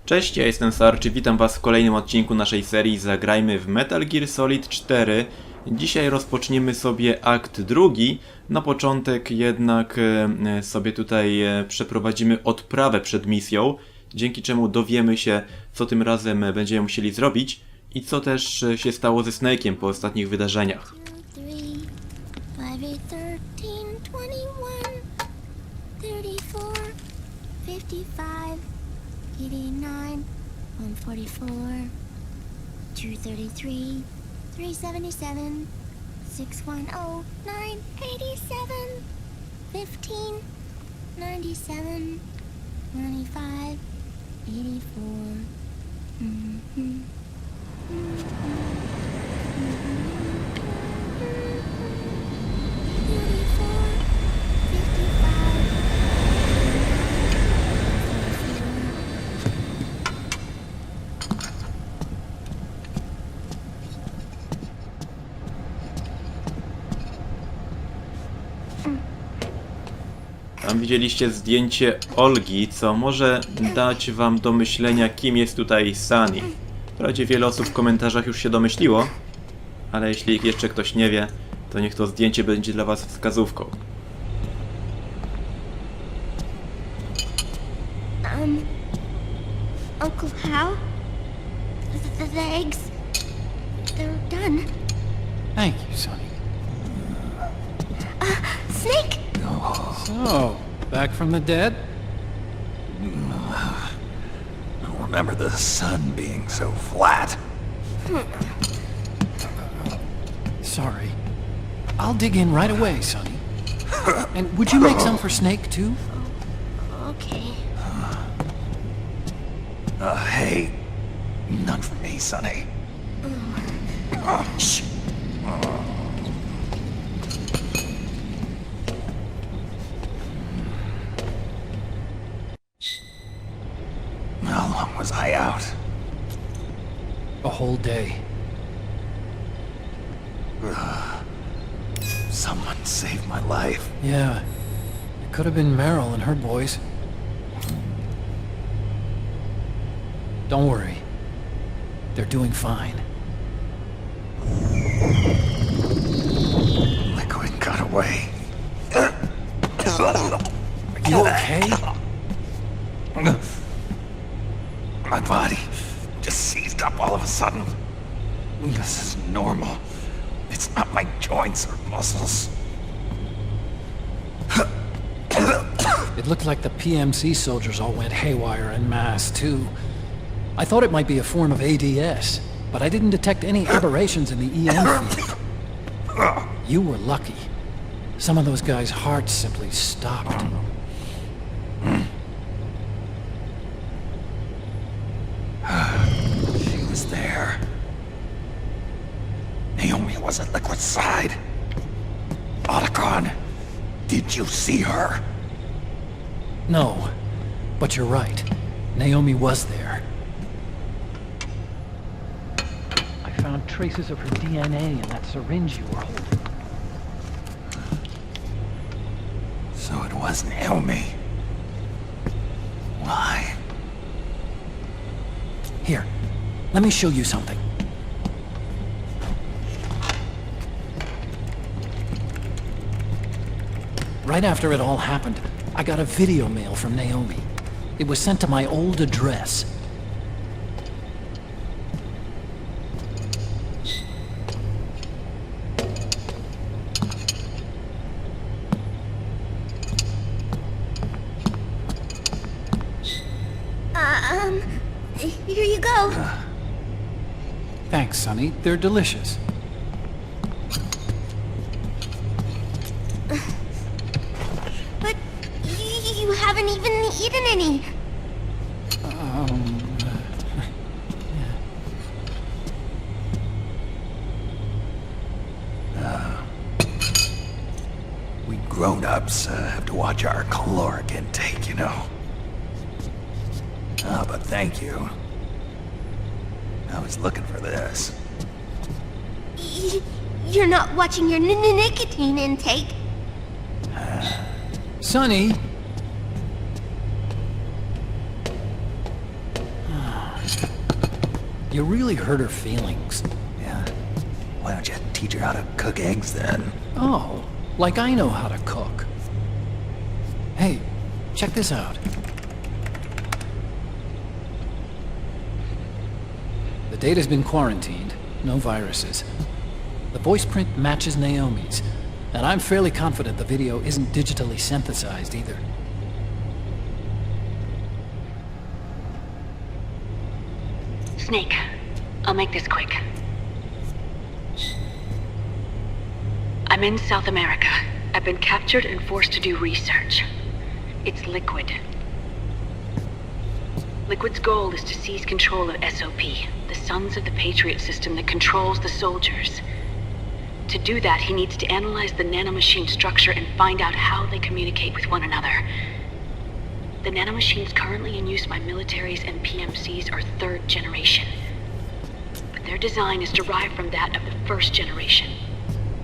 Cześć, ja jestem Sarczy, witam was w kolejnym odcinku naszej serii Zagrajmy w Metal Gear Solid 4. Dzisiaj rozpoczniemy sobie akt drugi. Na początek jednak sobie tutaj przeprowadzimy odprawę przed misją, dzięki czemu dowiemy się, co tym razem będziemy musieli zrobić i co też się stało ze Snake'iem po ostatnich wydarzeniach. 2, 3, 5, 8, 13, 21, 34, 55, 89, 144, 233, 377, 610, 987, 15, 97, 95, 84. Tam widzieliście zdjęcie Olgi, co może dać wam do myślenia, kim jest tutaj Sunny. Wprawdzie wiele osób w komentarzach już się domyśliło, ale jeśli jeszcze ktoś nie wie, to niech to zdjęcie będzie dla was wskazówką. Uncle Hal? The eggs, they're done. Thank you, Sonny. Snake! So, back from the dead? I don't remember the sun being so flat. Sorry. I'll dig in right away, Sonny. And would you make some for Snake, too? Okay. Hey, none for me, Sonny. Shh. How long was I out? A whole day. Someone saved my life. Yeah. It could have been Meryl and her boys. Don't worry. They're doing fine. Liquid got away. You okay? My body just seized up all of a sudden. This is normal. It's not my joints or muscles. It looked like the PMC soldiers all went haywire en masse, too. I thought it might be a form of ADS, but I didn't detect any aberrations in the EM field. You were lucky. Some of those guys' hearts simply stopped. She was there. Naomi was at Liquid's side. Otacon, did you see her? No, but you're right. Naomi was there. I found traces of her DNA in that syringe you were holding. So it was Naomi. Why? Here, let me show you something. Right after it all happened, I got a video mail from Naomi. It was sent to my old address. Here you go. Thanks, Sonny. They're delicious. But you haven't even eaten any. We grown-ups have to watch our caloric intake, you know. But thank you. I was looking for this. You're not watching your nicotine intake. Sonny! You really hurt her feelings. Yeah. Why don't you teach her how to cook eggs then? Oh, like I know how to cook. Hey, check this out. The data's been quarantined, no viruses. The voice print matches Naomi's, and I'm fairly confident the video isn't digitally synthesized either. Snake, I'll make this quick. I'm in South America. I've been captured and forced to do research. It's Liquid. Liquid's goal is to seize control of SOP, the Sons of the Patriot system that controls the soldiers. To do that, he needs to analyze the nanomachine structure and find out how they communicate with one another. The nanomachines currently in use by militaries and PMCs are third generation. But their design is derived from that of the first generation.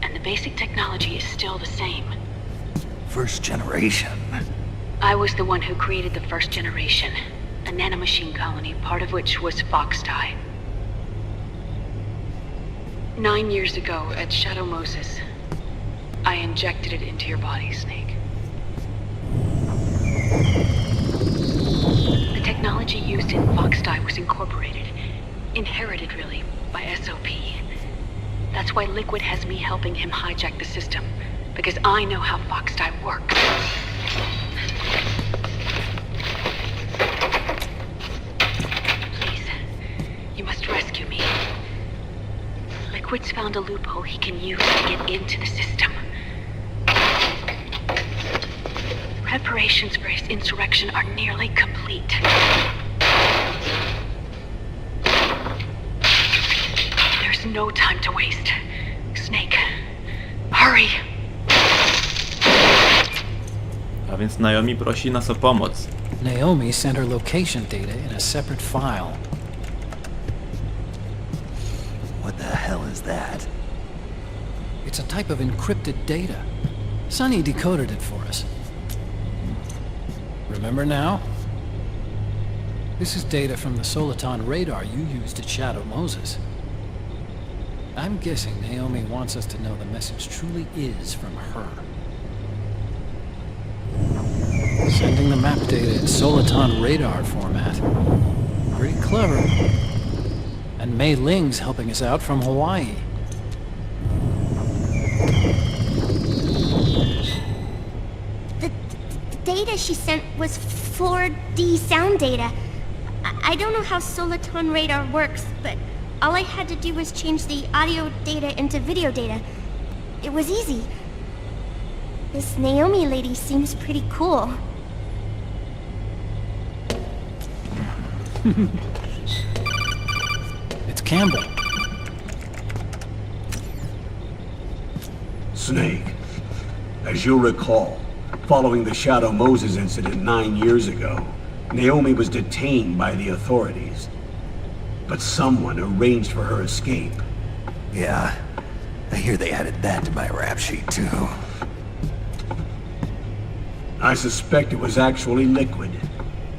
And the basic technology is still the same. First generation. I was the one who created the first generation, a nanomachine colony, part of which was Foxdie. 9 years ago at Shadow Moses, I injected it into your body, Snake. The technology used in Foxdie was incorporated, inherited really, by SOP. That's why Liquid has me helping him hijack the system, because I know how Foxdie works. Please, you must rescue me. Liquid's found a loophole he can use to get into the system. Preparations for his insurrection are nearly complete. There's no time to waste. Snake, hurry! A więc Naomi prosi nas o pomoc. Naomi sent her location data in a separate file. What the hell is that? It's a type of encrypted data. Sonny decoded it for us. Remember now? This is data from the Soliton radar you used at Shadow Moses. I'm guessing Naomi wants us to know the message truly is from her. Sending the map data in Soliton radar format. Pretty clever. And Mei Ling's helping us out from Hawaii. The data she sent was 4D sound data. I don't know how Soliton radar works, but all I had to do was change the audio data into video data. It was easy. This Naomi lady seems pretty cool. It's Campbell. Snake, as you'll recall, following the Shadow Moses incident 9 years ago, Naomi was detained by the authorities. But someone arranged for her escape. Yeah. I hear they added that to my rap sheet, too. I suspect it was actually Liquid.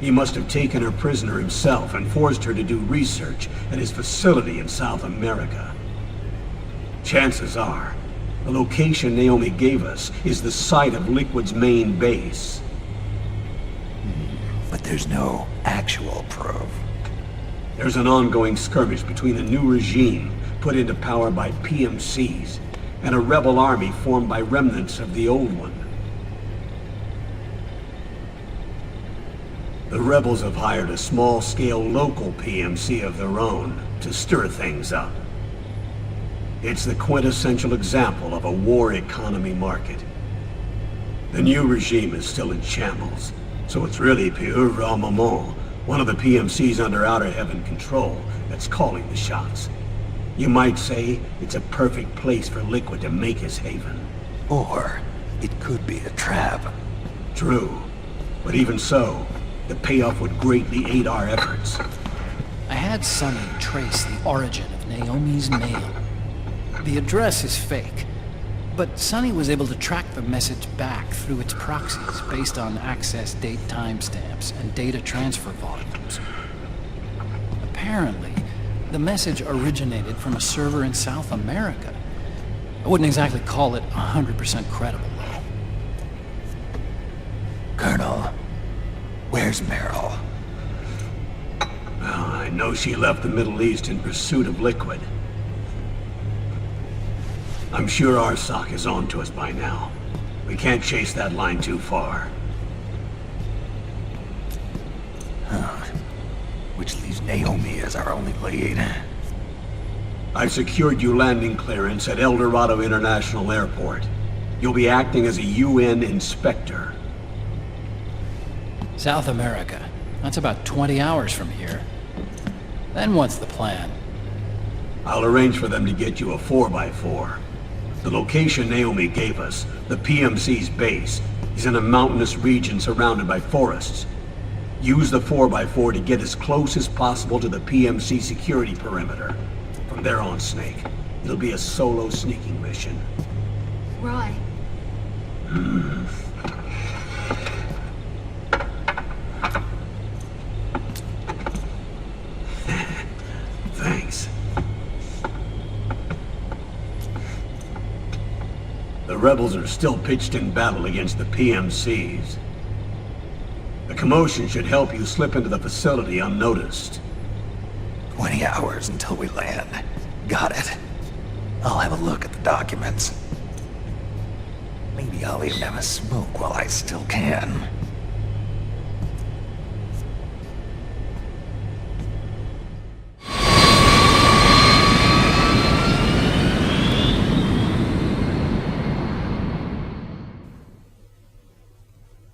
He must have taken her prisoner himself and forced her to do research at his facility in South America. Chances are, the location Naomi gave us is the site of Liquid's main base. But there's no actual proof. There's an ongoing skirmish between a new regime put into power by PMCs and a rebel army formed by remnants of the old one. The rebels have hired a small-scale local PMC of their own to stir things up. It's the quintessential example of a war economy market. The new regime is still in shambles, so it's really pure moment, one of the PMCs under Outer Heaven control, that's calling the shots. You might say it's a perfect place for Liquid to make his haven. Or it could be a trap. True, but even so, the payoff would greatly aid our efforts. I had Sonny trace the origin of Naomi's mail. The address is fake, but Sonny was able to track the message back through its proxies based on access date timestamps and data transfer volumes. Apparently, the message originated from a server in South America. I wouldn't exactly call it 100% credible, though. Colonel, where's Meryl? Well, I know she left the Middle East in pursuit of liquid. I'm sure Arsak is on to us by now. We can't chase that line too far. Which leaves Naomi as our only lead. I've secured you landing clearance at El Dorado International Airport. You'll be acting as a UN inspector. South America. That's about 20 hours from here. Then what's the plan? I'll arrange for them to get you a 4x4. The location Naomi gave us, the PMC's base, is in a mountainous region surrounded by forests. Use the 4x4 to get as close as possible to the PMC security perimeter. From there on, Snake, it'll be a solo sneaking mission. Roy. Thanks. The rebels are still pitched in battle against the PMCs. The commotion should help you slip into the facility unnoticed. 20 hours until we land. Got it. I'll have a look at the documents. Maybe I'll even have a smoke while I still can.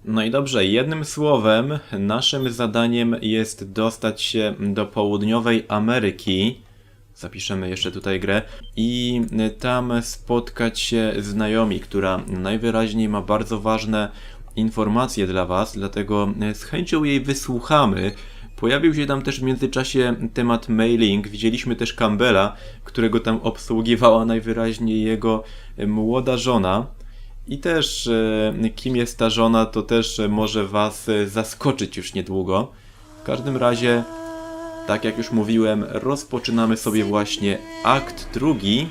No i dobrze, jednym słowem, naszym zadaniem jest dostać się do południowej Ameryki. Zapiszemy jeszcze tutaj grę. I tam spotkać się z Naomi, która najwyraźniej ma bardzo ważne informacje dla was, dlatego z chęcią jej wysłuchamy. Pojawił się tam też w międzyczasie temat mailing. Widzieliśmy też Campbella, którego tam obsługiwała najwyraźniej jego młoda żona. I też kim jest ta żona, to też może was zaskoczyć już niedługo. W każdym razie, tak jak już mówiłem, rozpoczynamy sobie właśnie akt drugi,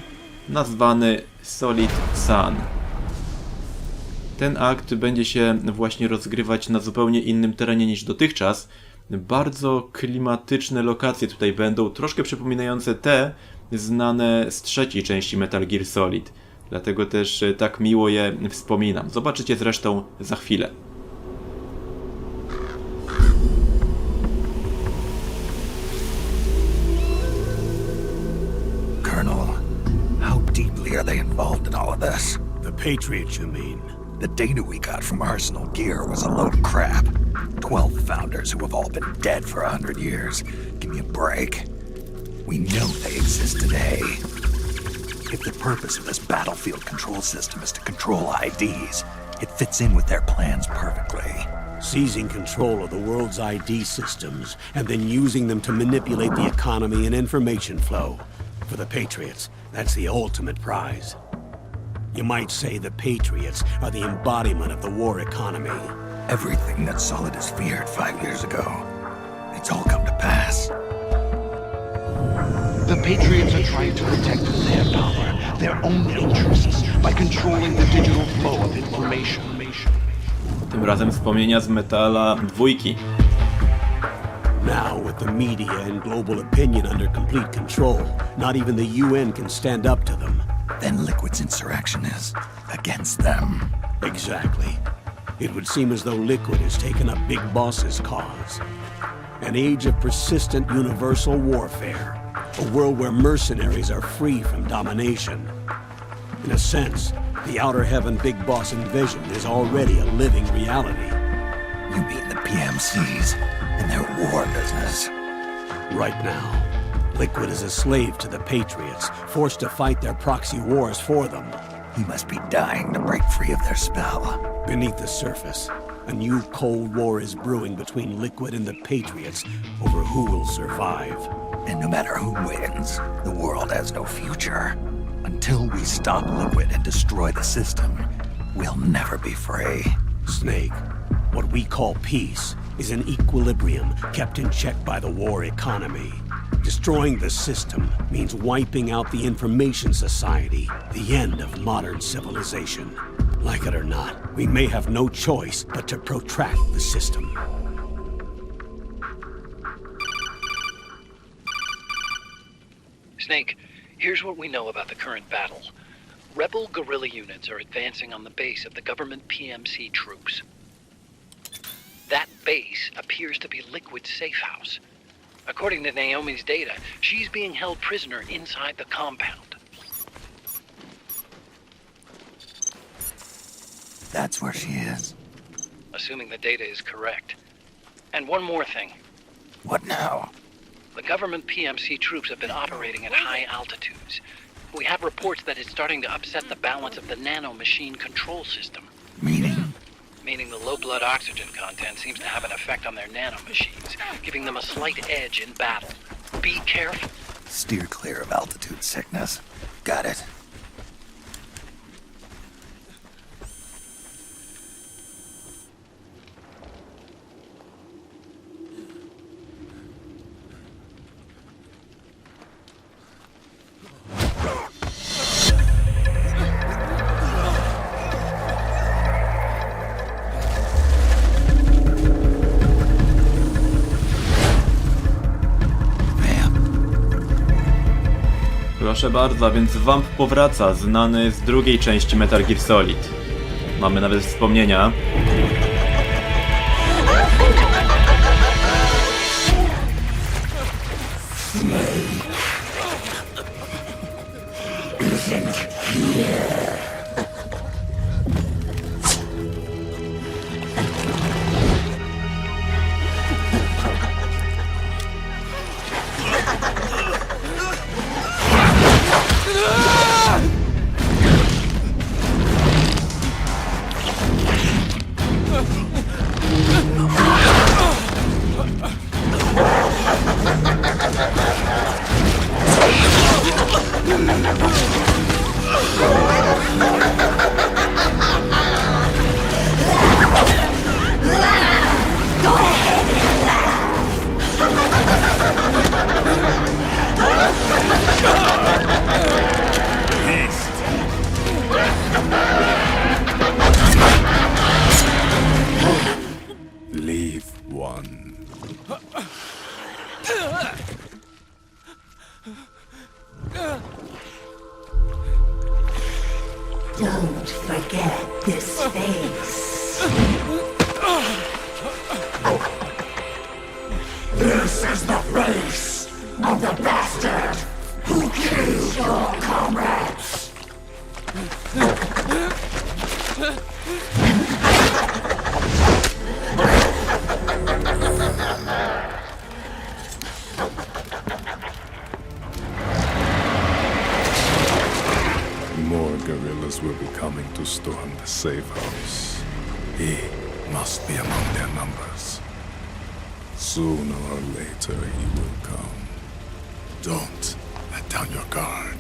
nazwany Solid Sun. Ten akt będzie się właśnie rozgrywać na zupełnie innym terenie niż dotychczas. Bardzo klimatyczne lokacje tutaj będą, troszkę przypominające te znane z trzeciej części Metal Gear Solid. Dlatego też tak miło je wspominam. Zobaczycie zresztą za chwilę. Colonel, how deeply are they involved in all of this? The Patriots, you mean? The data we got from Arsenal Gear was a load of crap. 12 founders who have all been dead for 100 years. Give me a break. We know they exist today. If the purpose of this battlefield control system is to control IDs, it fits in with their plans perfectly. Seizing control of the world's ID systems and then using them to manipulate the economy and information flow. For the Patriots, that's the ultimate prize. You might say the Patriots are the embodiment of the war economy. Everything that Solid has feared 5 years ago, it's all come to pass. The Patriots are trying to protect their power, their own interests, by controlling the digital flow of information. Tym razem wspomnienia z Metala 2. Now, with the media and global opinion under complete control, not even the UN can stand up to them. Then Liquid's insurrection is against them. Exactly. It would seem as though Liquid has taken up Big Boss's cause. An age of persistent universal warfare. A world where mercenaries are free from domination. In a sense, the Outer Heaven Big Boss invasion is already a living reality. You mean the PMCs and their war business? Right now, Liquid is a slave to the Patriots, forced to fight their proxy wars for them. He must be dying to break free of their spell. Beneath the surface, a new Cold War is brewing between Liquid and the Patriots over who will survive. And no matter who wins, the world has no future. Until we stop Liquid and destroy the system, we'll never be free. Snake, what we call peace is an equilibrium kept in check by the war economy. Destroying the system means wiping out the information society, the end of modern civilization. Like it or not, we may have no choice but to protract the system. Snake, here's what we know about the current battle. Rebel guerrilla units are advancing on the base of the government PMC troops. That base appears to be Liquid's safe house. According to Naomi's data, she's being held prisoner inside the compound. That's where she is. Assuming the data is correct. And one more thing. What now? The government PMC troops have been operating at high altitudes. We have reports that it's starting to upset the balance of the nano-machine control system. Meaning? Meaning the low blood oxygen content seems to have an effect on their nano-machines, giving them a slight edge in battle. Be careful. Steer clear of altitude sickness. Got it. Proszę bardzo, a więc Vamp powraca, znany z drugiej części Metal Gear Solid. Mamy nawet wspomnienia. Leave one. Don't forget this face. This is the face of the bastard who killed your comrades. More guerrillas will be coming to storm the safe house. He must be among their numbers. Sooner or later he will come. Don't let down your guard.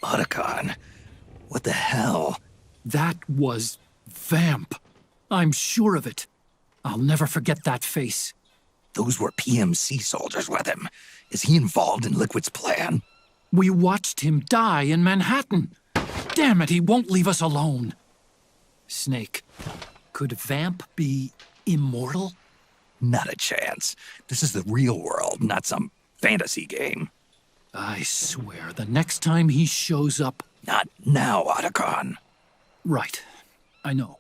Otacon, what the hell? That was Vamp. I'm sure of it. I'll never forget that face. Those were PMC soldiers with him. Is he involved in Liquid's plan? We watched him die in Manhattan. Damn it, he won't leave us alone. Snake, could Vamp be immortal? Not a chance. This is the real world, not some fantasy game. I swear, the next time he shows up... Not now, Otacon. Right. I know.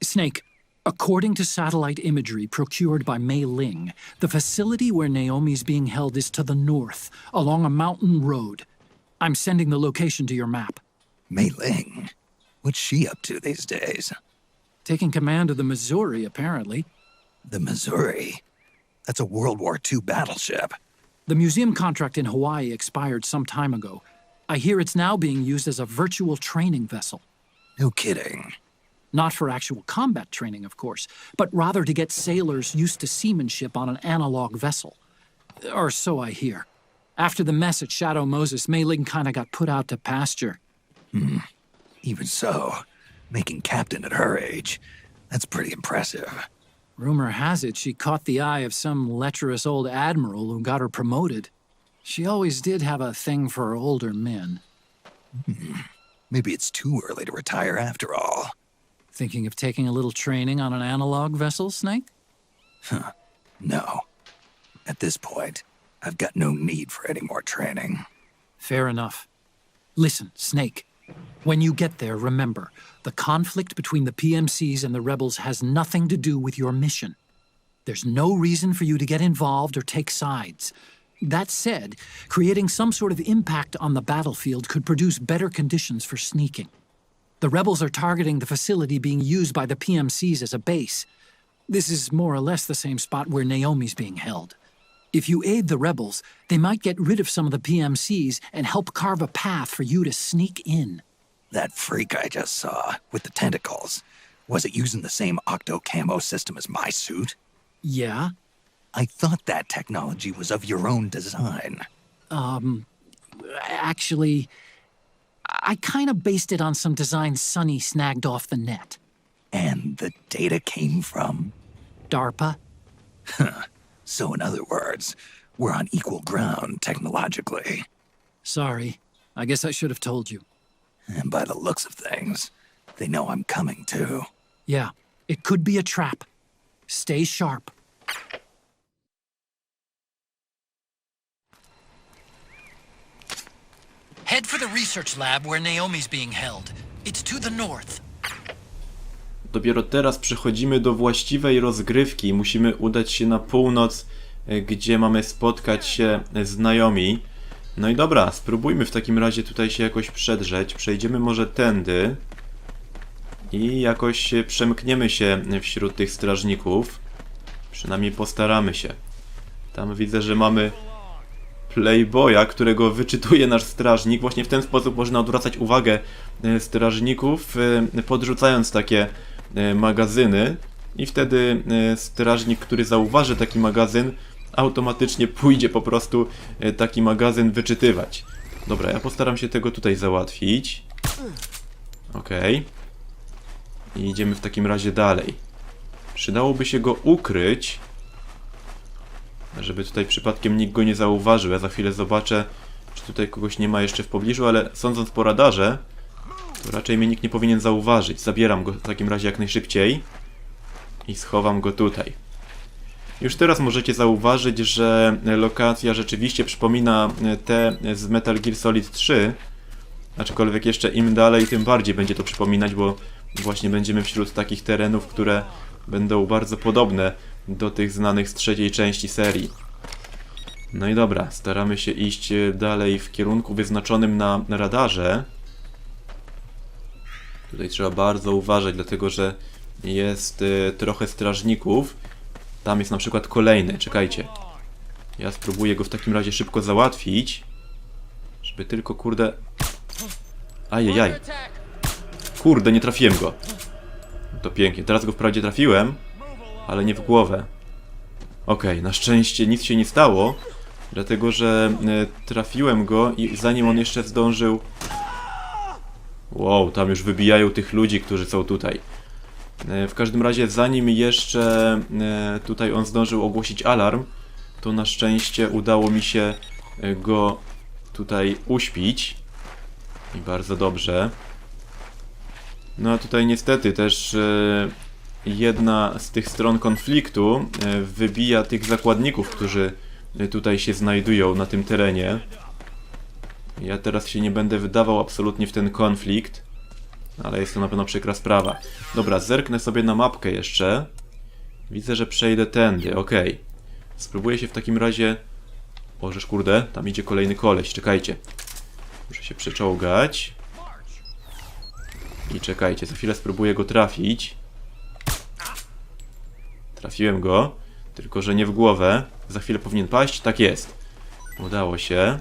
Snake, according to satellite imagery procured by Mei Ling, the facility where Naomi's being held is to the north, along a mountain road. I'm sending the location to your map. Mei Ling? What's she up to these days? Taking command of the Missouri, apparently. The Missouri? That's a World War II battleship. The museum contract in Hawaii expired some time ago. I hear it's now being used as a virtual training vessel. No kidding. Not for actual combat training, of course, but rather to get sailors used to seamanship on an analog vessel. Or so I hear. After the mess at Shadow Moses, Mei Ling kinda got put out to pasture. Even so, making captain at her age, that's pretty impressive. Rumor has it she caught the eye of some lecherous old admiral who got her promoted. She always did have a thing for older men. Maybe it's too early to retire after all. Thinking of taking a little training on an analog vessel, Snake? No. At this point, I've got no need for any more training. Fair enough. Listen, Snake. When you get there, remember, the conflict between the PMCs and the rebels has nothing to do with your mission. There's no reason for you to get involved or take sides. That said, creating some sort of impact on the battlefield could produce better conditions for sneaking. The rebels are targeting the facility being used by the PMCs as a base. This is more or less the same spot where Naomi's being held. If you aid the rebels, they might get rid of some of the PMCs and help carve a path for you to sneak in. That freak I just saw, with the tentacles, was it using the same octo-camo system as my suit? Yeah? I thought that technology was of your own design. Actually, I kinda based it on some design Sonny snagged off the net. And the data came from? DARPA? So in other words, we're on equal ground technologically. Sorry. I guess I should have told you. And by the looks of things, they know I'm coming too. Yeah, it could be a trap. Stay sharp. Head for the research lab where Naomi's being held. It's to the north. Dopiero teraz przechodzimy do właściwej rozgrywki. Musimy udać się na północ, gdzie mamy spotkać się z Naomi. No i dobra, spróbujmy w takim razie tutaj się jakoś przedrzeć. Przejdziemy może tędy i jakoś przemkniemy się wśród tych strażników. Przynajmniej postaramy się. Tam widzę, że mamy Playboya, którego wyczytuje nasz strażnik. Właśnie w ten sposób można odwracać uwagę strażników, podrzucając takie magazyny. I wtedy strażnik, który zauważy taki magazyn, automatycznie pójdzie po prostu taki magazyn wyczytywać. Dobra, ja postaram się tego tutaj załatwić. Okej. I idziemy w takim razie dalej. Przydałoby się go ukryć, żeby tutaj przypadkiem nikt go nie zauważył. Ja za chwilę zobaczę, czy tutaj kogoś nie ma jeszcze w pobliżu, ale sądząc po radarze, to raczej mnie nikt nie powinien zauważyć. Zabieram go w takim razie jak najszybciej i schowam go tutaj. Już teraz możecie zauważyć, że lokacja rzeczywiście przypomina te z Metal Gear Solid 3, aczkolwiek jeszcze im dalej, tym bardziej będzie to przypominać, bo właśnie będziemy wśród takich terenów, które będą bardzo podobne do tych znanych z trzeciej części serii. No i dobra, staramy się iść dalej w kierunku wyznaczonym na radarze. Tutaj trzeba bardzo uważać, dlatego że jest trochę strażników. Tam jest na przykład kolejny, czekajcie. Ja spróbuję go w takim razie szybko załatwić. Żeby tylko, kurde... Ajajaj. Kurde, nie trafiłem go. To pięknie, teraz go wprawdzie trafiłem, ale nie w głowę. Okej, na szczęście nic się nie stało, dlatego że trafiłem go i zanim on jeszcze zdążył... Wow, tam już wybijają tych ludzi, którzy są tutaj. W każdym razie, zanim jeszcze tutaj on zdążył ogłosić alarm, to na szczęście udało mi się go tutaj uśpić. I bardzo dobrze. No a tutaj niestety też jedna z tych stron konfliktu wybija tych zakładników, którzy tutaj się znajdują na tym terenie. Ja teraz się nie będę wydawał absolutnie w ten konflikt. Ale jest to na pewno przykra sprawa. Dobra, zerknę sobie na mapkę jeszcze. Widzę, że przejdę tędy, okej. Spróbuję się w takim razie... Ożeż kurde, tam idzie kolejny koleś, czekajcie. Muszę się przeczołgać. I czekajcie, za chwilę spróbuję go trafić. Trafiłem go, tylko że nie w głowę. Za chwilę powinien paść, tak jest. Udało się.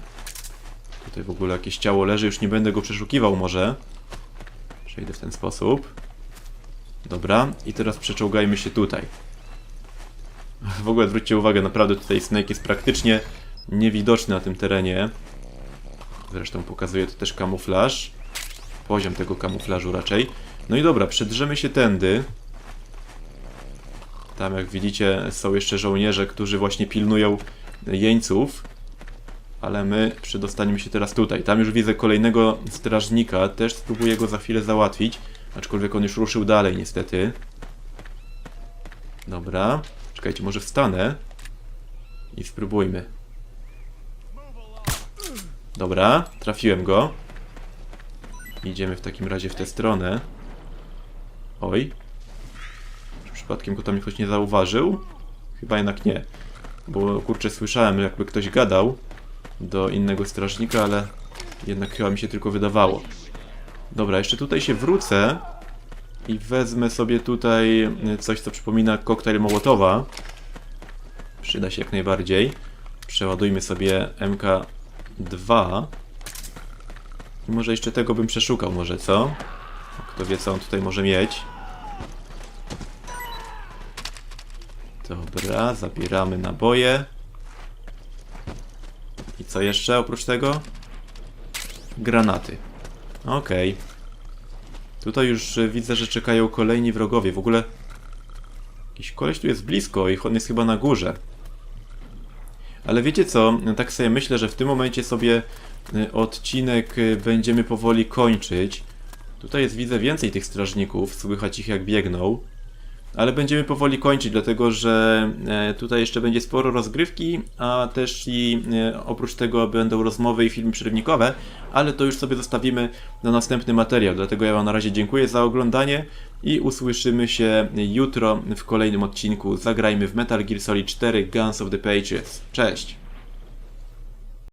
Tutaj w ogóle jakieś ciało leży, już nie będę go przeszukiwał może. Przejdę w ten sposób. Dobra, i teraz przeczołgajmy się tutaj. W ogóle zwróćcie uwagę, naprawdę tutaj Snake jest praktycznie niewidoczny na tym terenie. Zresztą pokazuje to też kamuflaż. Poziom tego kamuflażu raczej. No i dobra, przedrzemy się tędy. Tam jak widzicie są jeszcze żołnierze, którzy właśnie pilnują jeńców. Ale my przedostaniemy się teraz tutaj. Tam już widzę kolejnego strażnika. Też spróbuję go za chwilę załatwić. Aczkolwiek on już ruszył dalej niestety. Dobra. Czekajcie, może wstanę. I spróbujmy. Dobra, trafiłem go. Idziemy w takim razie w tę stronę. Oj. Czy przypadkiem go tam ktoś nie zauważył? Chyba jednak nie. Bo kurczę, słyszałem jakby ktoś gadał do innego strażnika, ale jednak chyba mi się tylko wydawało. Dobra, jeszcze tutaj się wrócę i wezmę sobie tutaj coś, co przypomina koktajl Mołotowa. Przyda się jak najbardziej. Przeładujmy sobie MK2. I może jeszcze tego bym przeszukał, może co? Kto wie, co on tutaj może mieć. Dobra, zabieramy naboje. I co jeszcze oprócz tego? Granaty. Okej. Tutaj już widzę, że czekają kolejni wrogowie. W ogóle jakiś koleś tu jest blisko i on jest chyba na górze. Ale wiecie co? Tak sobie myślę, że w tym momencie sobie odcinek będziemy powoli kończyć. Tutaj jest, widzę, więcej tych strażników. Słychać ich jak biegną. Ale będziemy powoli kończyć, dlatego że tutaj jeszcze będzie sporo rozgrywki, a też i oprócz tego będą rozmowy i filmy przerywnikowe, ale to już sobie zostawimy na następny materiał. Dlatego ja wam na razie dziękuję za oglądanie i usłyszymy się jutro w kolejnym odcinku. Zagrajmy w Metal Gear Solid 4 Guns of the Patriots. Cześć!